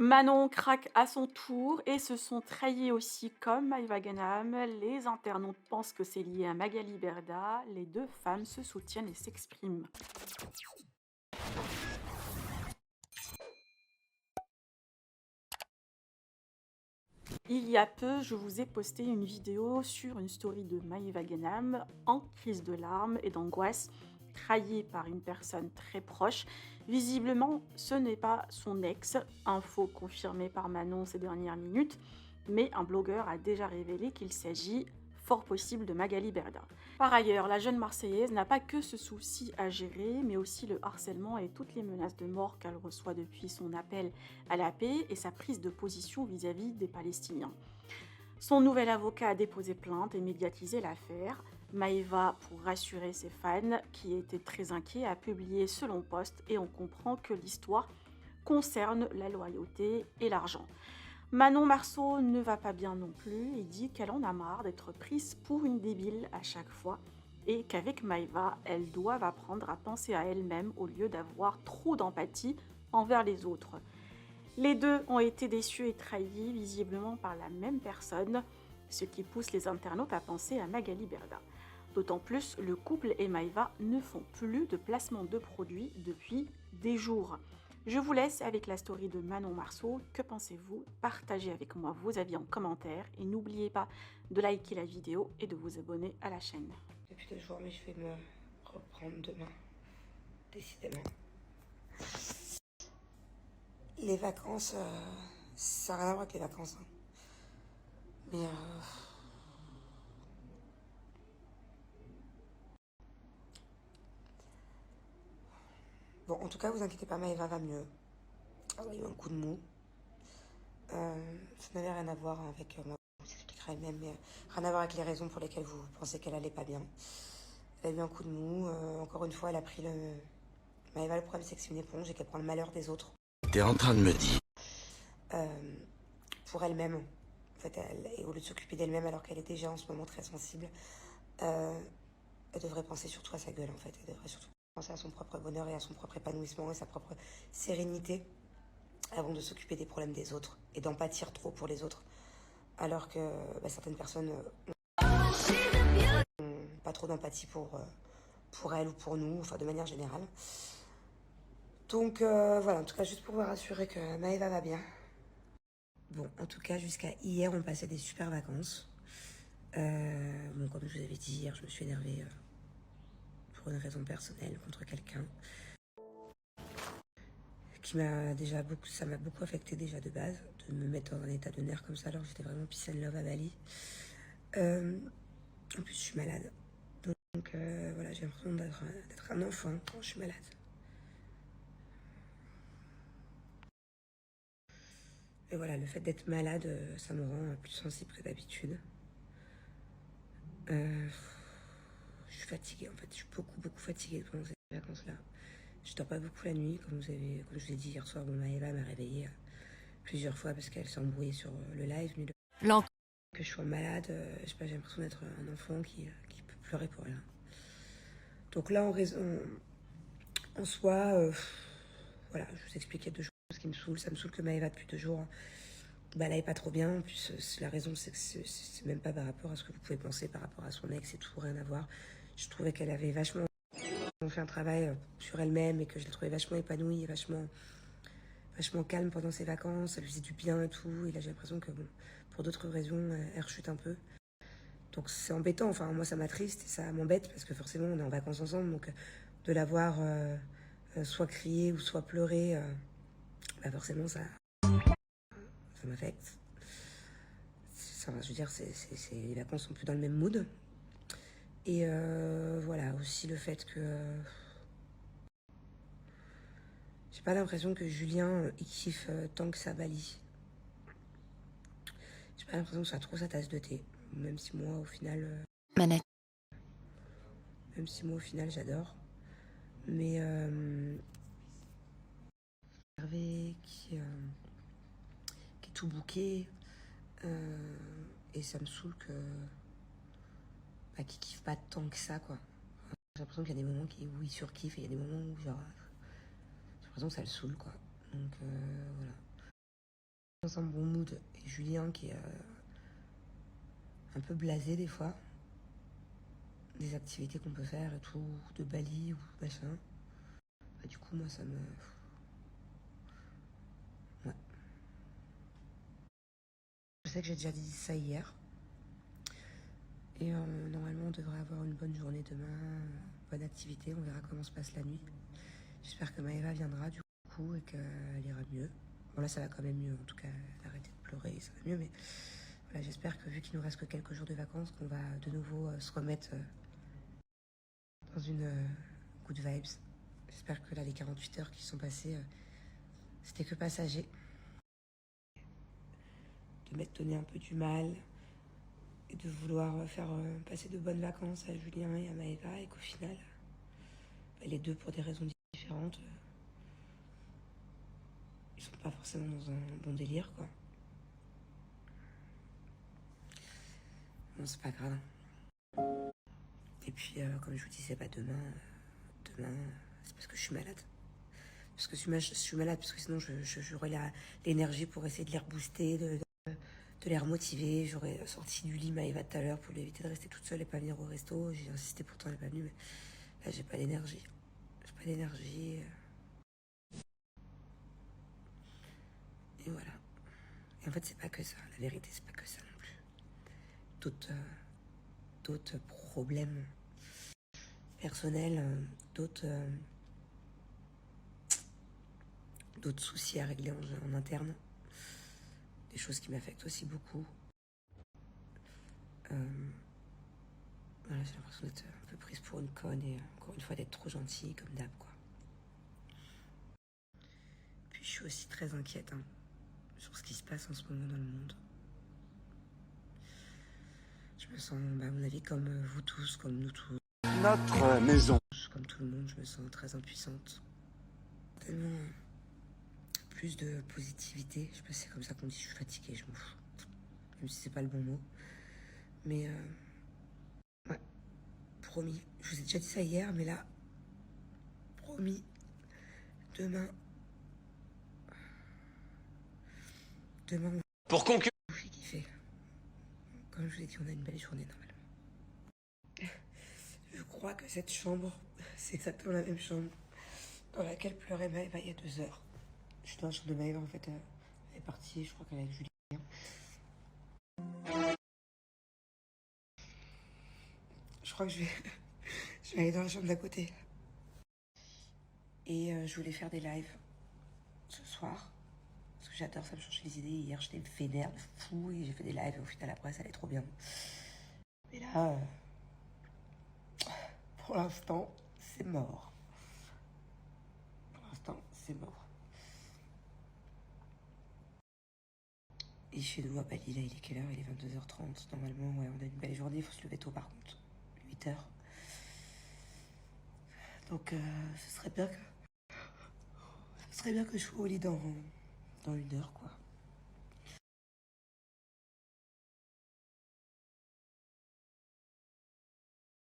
Manon craque à son tour et se sont trahis aussi comme Maïva Ganam. Les internautes pensent que c'est lié à Magali Berda. Les deux femmes se soutiennent et s'expriment. Il y a peu, je vous ai posté une vidéo sur une story de Maïva Ganam en crise de larmes et d'angoisse, trahie par une personne très proche. Visiblement, ce n'est pas son ex, info confirmée par Manon ces dernières minutes, mais un blogueur a déjà révélé qu'il s'agit fort possible de Magali Berda. Par ailleurs, la jeune Marseillaise n'a pas que ce souci à gérer, mais aussi le harcèlement et toutes les menaces de mort qu'elle reçoit depuis son appel à la paix et sa prise de position vis-à-vis des Palestiniens. Son nouvel avocat a déposé plainte et médiatisé l'affaire. Maïva, pour rassurer ses fans qui étaient très inquiets, a publié selon poste et on comprend que l'histoire concerne la loyauté et l'argent. Manon Marceau ne va pas bien non plus et dit qu'elle en a marre d'être prise pour une débile à chaque fois et qu'avec Maïva, elles doivent apprendre à penser à elles-mêmes au lieu d'avoir trop d'empathie envers les autres. Les deux ont été déçus et trahis visiblement par la même personne, ce qui pousse les internautes à penser à Magali Berda. D'autant plus, le couple et Maïva ne font plus de placement de produits depuis des jours. Je vous laisse avec la story de Manon Marceau. Que pensez-vous? Partagez avec moi vos avis en commentaire et n'oubliez pas de liker la vidéo et de vous abonner à la chaîne. Depuis 2 jours, mais je vais me reprendre demain, décidément. Les vacances, ça n'a rien à voir avec les vacances. Hein. Mais bon, en tout cas, vous inquiétez pas, Maëva va mieux. Elle a eu un coup de mou. Ça n'avait rien à voir avec moi. Je vous expliquerai elle-même, mais rien à voir avec les raisons pour lesquelles vous pensez qu'elle allait pas bien. Elle a eu un coup de mou. Encore une fois, elle a pris le. Maëva, le problème, c'est que c'est une éponge et qu'elle prend le malheur des autres. T'es en train de me dire. Pour elle-même. En fait, et au lieu de s'occuper d'elle-même alors qu'elle est déjà en ce moment très sensible, elle devrait penser surtout à sa gueule en fait. Elle devrait surtout penser à son propre bonheur et à son propre épanouissement et sa propre sérénité avant de s'occuper des problèmes des autres et d'en pâtir trop pour les autres. Alors que certaines personnes n'ont pas trop d'empathie pour elle ou pour nous, enfin de manière générale. Donc voilà, en tout cas juste pour vous rassurer que Maëva va bien. Bon, en tout cas, jusqu'à hier, on passait des super vacances. Bon, comme je vous avais dit hier, je me suis énervée pour une raison personnelle contre quelqu'un qui m'a déjà beaucoup, ça m'a beaucoup affecté déjà de base, de me mettre dans un état de nerfs comme ça alors que j'étais vraiment peace and love à Bali. En plus, je suis malade. Donc voilà, j'ai l'impression d'être un enfant quand je suis malade. Et voilà, le fait d'être malade, ça me rend plus sensible que d'habitude. Je suis fatiguée en fait, je suis beaucoup fatiguée pendant ces vacances-là. Je dors pas beaucoup la nuit, comme je vous ai dit hier soir, Maëva m'a réveillée plusieurs fois parce qu'elle s'est embrouillée sur le live. Mais que je sois malade, je sais pas, j'ai l'impression d'être un enfant qui peut pleurer pour rien. Donc là, en soi, voilà, je vous expliquais 2 choses qui me saoulent. Ça me saoule que Maëva depuis 2 jours, elle n'aille pas trop bien. En plus, la raison, c'est que c'est même pas par rapport à ce que vous pouvez penser par rapport à son ex et tout, rien à voir. Je trouvais qu'elle avait vachement fait un travail sur elle-même et que je la trouvais vachement épanouie et vachement calme pendant ses vacances, elle lui faisait du bien et tout, et là j'ai l'impression que bon, pour d'autres raisons, elle rechute un peu. Donc c'est embêtant, enfin moi ça m'attriste et ça m'embête parce que forcément on est en vacances ensemble, donc de la voir soit crier ou soit pleurer, forcément ça m'affecte. Je veux dire, les vacances sont plus dans le même mood. Et voilà, aussi le fait que j'ai pas l'impression que Julien il kiffe tant que ça Bali. J'ai pas l'impression que ce soit trop sa tasse de thé. Même si moi au final. Manette. Même si moi au final j'adore. Mais Hervé qui est tout bouquet. Et ça me saoule que. Qu'il kiffe pas tant que ça quoi. J'ai l'impression qu'il y a des moments où il surkiffe et il y a des moments où genre. J'ai l'impression que ça le saoule quoi. Donc voilà. dans un bon mood. Et Julien qui est un peu blasé des fois. Des activités qu'on peut faire et tout, de Bali ou machin. Bah, du coup, moi, ça me... Ouais. Je sais que j'ai déjà dit ça hier. Et normalement, on devrait avoir une bonne journée demain, bonne activité. On verra comment se passe la nuit. J'espère que Maëva viendra du coup et qu'elle ira mieux. Bon, là, ça va quand même mieux. En tout cas, elle a arrêté de pleurer et ça va mieux. Mais voilà, j'espère que vu qu'il nous reste que quelques jours de vacances, qu'on va de nouveau se remettre dans une good vibes. J'espère que là, les 48 heures qui sont passées, c'était que passager. De m'être donné un peu du mal et de vouloir faire passer de bonnes vacances à Julien et à Maëva et qu'au final, bah, les deux pour des raisons différentes, ils sont pas forcément dans un bon délire, quoi. Bon, c'est pas grave. Et puis, comme je vous disais, bah, demain, c'est parce que je suis malade. Parce que je suis malade, parce que sinon j'aurais l'énergie pour essayer de les rebooster, de les remotiver. J'aurais sorti du lit Maëva tout à l'heure pour lui éviter de rester toute seule et pas venir au resto. J'ai insisté, pourtant elle n'est pas venue, mais là j'ai pas d'énergie. J'ai pas d'énergie. Et voilà. Et en fait, c'est pas que ça. La vérité, c'est pas que ça non plus. D'autres problèmes personnels, d'autres soucis à régler en interne. Des choses qui m'affectent aussi beaucoup. Voilà, j'ai l'impression d'être un peu prise pour une conne et encore une fois d'être trop gentille comme d'hab, quoi. Puis je suis aussi très inquiète sur ce qui se passe en ce moment dans le monde. Je me sens, à mon avis, comme vous tous, comme nous tous. Notre maison. Comme tout le monde, je me sens très impuissante. Tellement plus de positivité. Je sais pas si c'est comme ça qu'on dit, je suis fatiguée, je m'en fous. Même si c'est pas le bon mot. Mais ouais, promis. Je vous ai déjà dit ça hier, mais là, promis, demain, on Pour conclure. vous fait kiffer. Comme je vous ai dit, on a une belle journée normalement. Je crois que cette chambre, c'est exactement la même chambre dans laquelle pleurait Maëva il y a 2 heures. Je suis dans la chambre de Maëva, en fait, elle est partie, je crois qu'elle est avec Julien. Je crois que je vais aller dans la chambre d'à côté. Et je voulais faire des lives ce soir. Parce que j'adore, ça me change les idées. Hier, j'étais vénère de fou et j'ai fait des lives. Et au final, après, ça allait trop bien. Mais là, pour l'instant, c'est mort. Pour l'instant, c'est mort. Et chez nous, à Bali, là, il est quelle heure? Il est 22h30. Normalement, ouais, on a une belle journée. Il faut se lever tôt, par contre. 8h. Donc, ce serait bien que je sois au lit dans 1 heure, quoi.